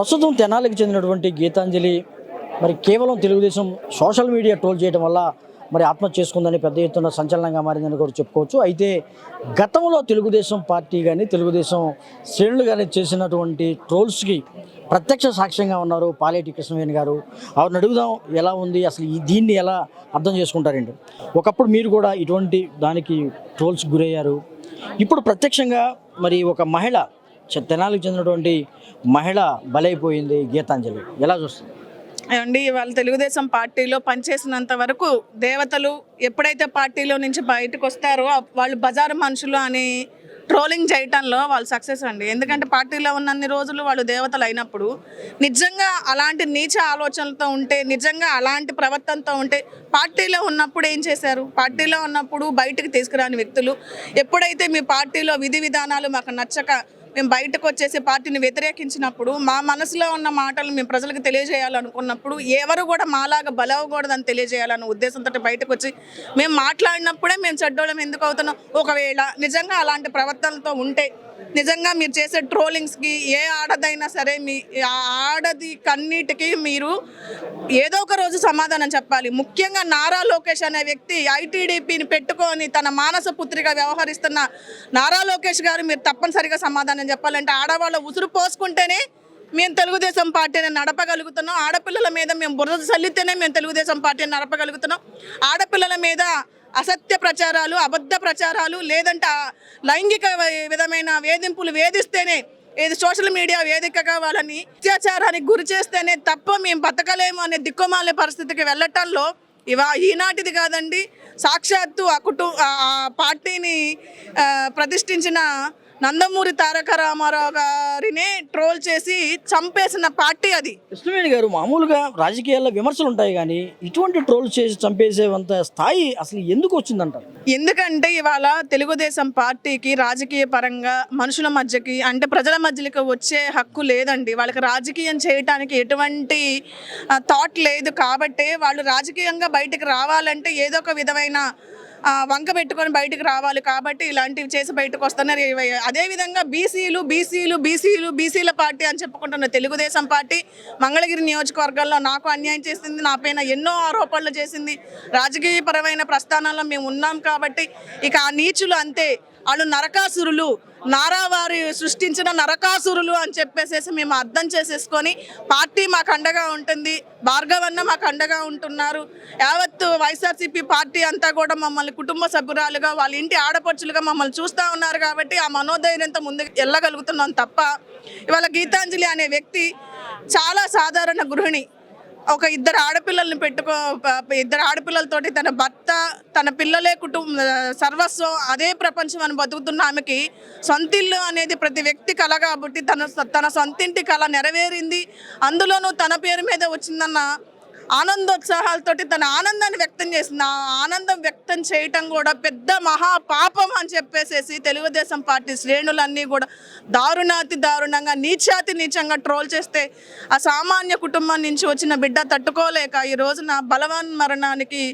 ప్రస్తుతం తెనాలికి చెందినటువంటి గీతాంజలి మరి కేవలం తెలుగుదేశం సోషల్ మీడియా ట్రోల్ చేయడం వల్ల మరి ఆత్మహత్య చేసుకుందని పెద్ద ఎత్తున సంచలనంగా మారిందని కూడా చెప్పుకోవచ్చు. అయితే గతంలో తెలుగుదేశం పార్టీ కానీ తెలుగుదేశం శ్రేణులు కానీ చేసినటువంటి ట్రోల్స్కి ప్రత్యక్ష సాక్ష్యంగా ఉన్నారు పాలేటి కృష్ణవేణి గారు. ఆవిడని అడుగుదాం ఎలా ఉంది, అసలు దీన్ని ఎలా అర్థం చేసుకుంటారండి. ఒకప్పుడు మీరు కూడా ఇటువంటి దానికి ట్రోల్స్ గురయ్యారు. ఇప్పుడు ప్రత్యక్షంగా మరి ఒక మహిళ తెనాలికి చెందినటువంటి మహిళ బలైపోయింది గీతాంజలి, ఎలా చూస్తుంది? ఏమండి, వాళ్ళు తెలుగుదేశం పార్టీలో పనిచేసినంత వరకు దేవతలు ఎప్పుడైతే పార్టీలో నుంచి బయటకు వస్తారో వాళ్ళు బజారు మనుషులు అని ట్రోలింగ్ చేయటంలో వాళ్ళు సక్సెస్ అండి. ఎందుకంటే పార్టీలో ఉన్నన్ని రోజులు వాళ్ళు దేవతలు అయినప్పుడు నిజంగా అలాంటి నీచ ఆలోచనలతో ఉంటే, నిజంగా అలాంటి ప్రవర్తనతో ఉంటే పార్టీలో ఉన్నప్పుడు ఏం చేశారు? పార్టీలో ఉన్నప్పుడు బయటకు తీసుకురాని వ్యక్తులు ఎప్పుడైతే మీ పార్టీలో విధి విధానాలు మాకు నచ్చక మేము బయటకు వచ్చేసి పార్టీని వ్యతిరేకించినప్పుడు మా మనసులో ఉన్న మాటలు మేము ప్రజలకు తెలియజేయాలనుకున్నప్పుడు ఎవరు కూడా మాలాగా బలవకూడదని తెలియజేయాలన్న ఉద్దేశంతో బయటకు వచ్చి మేము మాట్లాడినప్పుడే మేము చెడ్డోళ్ళం ఎందుకు అవుతున్నాం. ఒకవేళ నిజంగా అలాంటి ప్రవర్తనలతో ఉంటే నిజంగా మీరు చేసే ట్రోలింగ్స్కి ఏ ఆడదైనా సరే మీ ఆడది కన్నీటికి మీరు ఏదో ఒక రోజు సమాధానం చెప్పాలి. ముఖ్యంగా నారా లోకేష్ అనే వ్యక్తి ఐటీడీపీని పెట్టుకొని తన మానస పుత్రిగా వ్యవహరిస్తున్న నారా లోకేష్ గారు మీరు తప్పనిసరిగా సమాధానం చెప్పాలంటే ఆడవాళ్ళ ఉసురు పోసుకుంటేనే మేము తెలుగుదేశం పార్టీని నడపగలుగుతున్నాం. ఆడపిల్లల మీద మేము బురద చల్లితేనే మేము తెలుగుదేశం పార్టీని నడపగలుగుతున్నాం. ఆడపిల్లల మీద అసత్య ప్రచారాలు, అబద్ధ ప్రచారాలు, లేదంటే లైంగిక విధమైన వేధింపులు వేధిస్తేనే ఏది సోషల్ మీడియా వేదికగా వాళ్ళని అత్యాచారానికి గురి చేస్తేనే తప్ప మేము బతకలేము అనే దిక్కుమాలే పరిస్థితికి వెళ్ళటంలో ఈనాటిది కాదండి. సాక్షాత్తు ఆ పార్టీని ప్రతిష్ఠించిన నందమూరి తారక రామారావు గారినే ట్రోల్ చేసి చంపేసిన పార్టీ అది. కృష్ణవేణి గారు, మామూలుగా రాజకీయాల్లో విమర్శలు ఉంటాయి కానీ ఇటువంటి ట్రోల్ చేసి చంపేసేంత స్థాయి అసలు ఎందుకు వచ్చిందంటారు? ఎందుకంటే ఇవాళ తెలుగుదేశం పార్టీకి రాజకీయ పరంగా మనుషుల మధ్యకి అంటే ప్రజల మధ్యకి వచ్చే హక్కు లేదండి. వాళ్ళకి రాజకీయం చేయడానికి ఎటువంటి థాట్ లేదు. కాబట్టి వాళ్ళు రాజకీయంగా బయటకు రావాలంటే ఏదో ఒక విధమైన వంక పెట్టుకొని బయటకు రావాలి. కాబట్టి ఇలాంటివి చేసి బయటకు వస్తున్నారు. అదేవిధంగా బీసీల పార్టీ అని చెప్పుకుంటున్న తెలుగుదేశం పార్టీ మంగళగిరి నియోజకవర్గాల్లో నాకు అన్యాయం చేసింది, నా పైన ఎన్నో ఆరోపణలు చేసింది. రాజకీయపరమైన ప్రస్థానాల్లో మేము ఉన్నాం కాబట్టి ఇక ఆ నీచులు అంతే, వాళ్ళు నరకాసురులు, నారావారి సృష్టించిన నరకాసురులు అని చెప్పేసేసి మేము అర్థం చేసేసుకొని పార్టీ మాకు అండగా ఉంటుంది, భార్గవన్న మాకు అండగా ఉంటున్నారు. యావత్తు వైఎస్ఆర్సీపీ పార్టీ అంతా కూడా మమ్మల్ని కుటుంబ సభ్యురాలుగా వాళ్ళ ఇంటి ఆడపడుచులుగా మమ్మల్ని చూస్తూ ఉన్నారు. కాబట్టి ఆ మనోధైర్యంతో ముందుకు వెళ్ళగలుగుతున్నాం తప్ప ఇవాళ గీతాంజలి అనే వ్యక్తి చాలా సాధారణ గృహిణి. ఒక ఇద్దరు ఆడపిల్లలతోటి తన భర్త తన పిల్లలే సర్వస్వం అదే ప్రపంచం అని బతుకుతున్న ఆమెకి సొంతిల్లు అనేది ప్రతి వ్యక్తి కళ. కాబట్టి తన సొంతింటి కళ నెరవేరింది, అందులోనూ తన పేరు మీద వచ్చిందన్న ఆనందోత్సాహాలతోటి తన ఆనందాన్ని వ్యక్తం చేసింది. ఆ ఆనందం వ్యక్తం చేయటం కూడా పెద్ద మహాపాపం అని చెప్పేసేసి తెలుగుదేశం పార్టీ శ్రేణులన్నీ కూడా దారుణంగా నీచంగా ట్రోల్ చేస్తే ఆ సామాన్య కుటుంబం నుంచి వచ్చిన బిడ్డ తట్టుకోలేక ఈ రోజున బలవన్ మరణానికి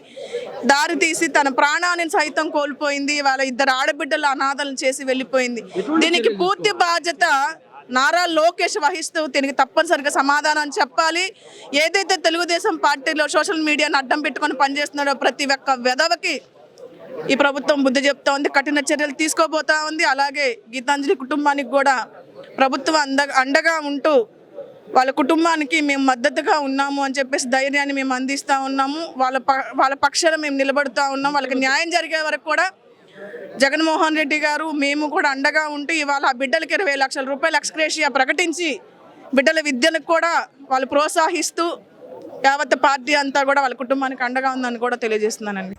దారి తీసి తన ప్రాణాన్ని సైతం కోల్పోయింది. వాళ్ళ ఇద్దరు ఆడబిడ్డలు అనాథలను చేసి వెళ్ళిపోయింది. దీనికి పూర్తి బాధ్యత నారా లోకేష్ వహిస్తూ దీనికి తప్పనిసరిగా సమాధానం చెప్పాలి. ఏదైతే తెలుగుదేశం పార్టీలో సోషల్ మీడియాను అడ్డం పెట్టుకొని పనిచేస్తున్నాడో ప్రతి ఒక్క వెధవకి ఈ ప్రభుత్వం బుద్ధి చెప్తా ఉంది, కఠిన చర్యలు తీసుకోబోతా ఉంది. అలాగే గీతాంజలి కుటుంబానికి కూడా ప్రభుత్వం అండగా ఉంటూ వాళ్ళ కుటుంబానికి మేము మద్దతుగా ఉన్నాము అని చెప్పేసి ధైర్యాన్ని మేము అందిస్తూ ఉన్నాము. వాళ్ళ పక్షాన మేము నిలబడుతూ ఉన్నాం. వాళ్ళకి న్యాయం జరిగే వరకు కూడా జగన్మోహన్ రెడ్డి గారు మేము కూడా అండగా ఉంటూ ఇవాళ ఆ బిడ్డలకి 20 లక్షల రూపాయలు ఎక్స్గ్రేషియా ప్రకటించి బిడ్డల విద్యలకు కూడా వాళ్ళు ప్రోత్సహిస్తూ యావత్ పార్టీ అంతా కూడా వాళ్ళ కుటుంబానికి అండగా ఉందని కూడా తెలియజేస్తున్నానండి.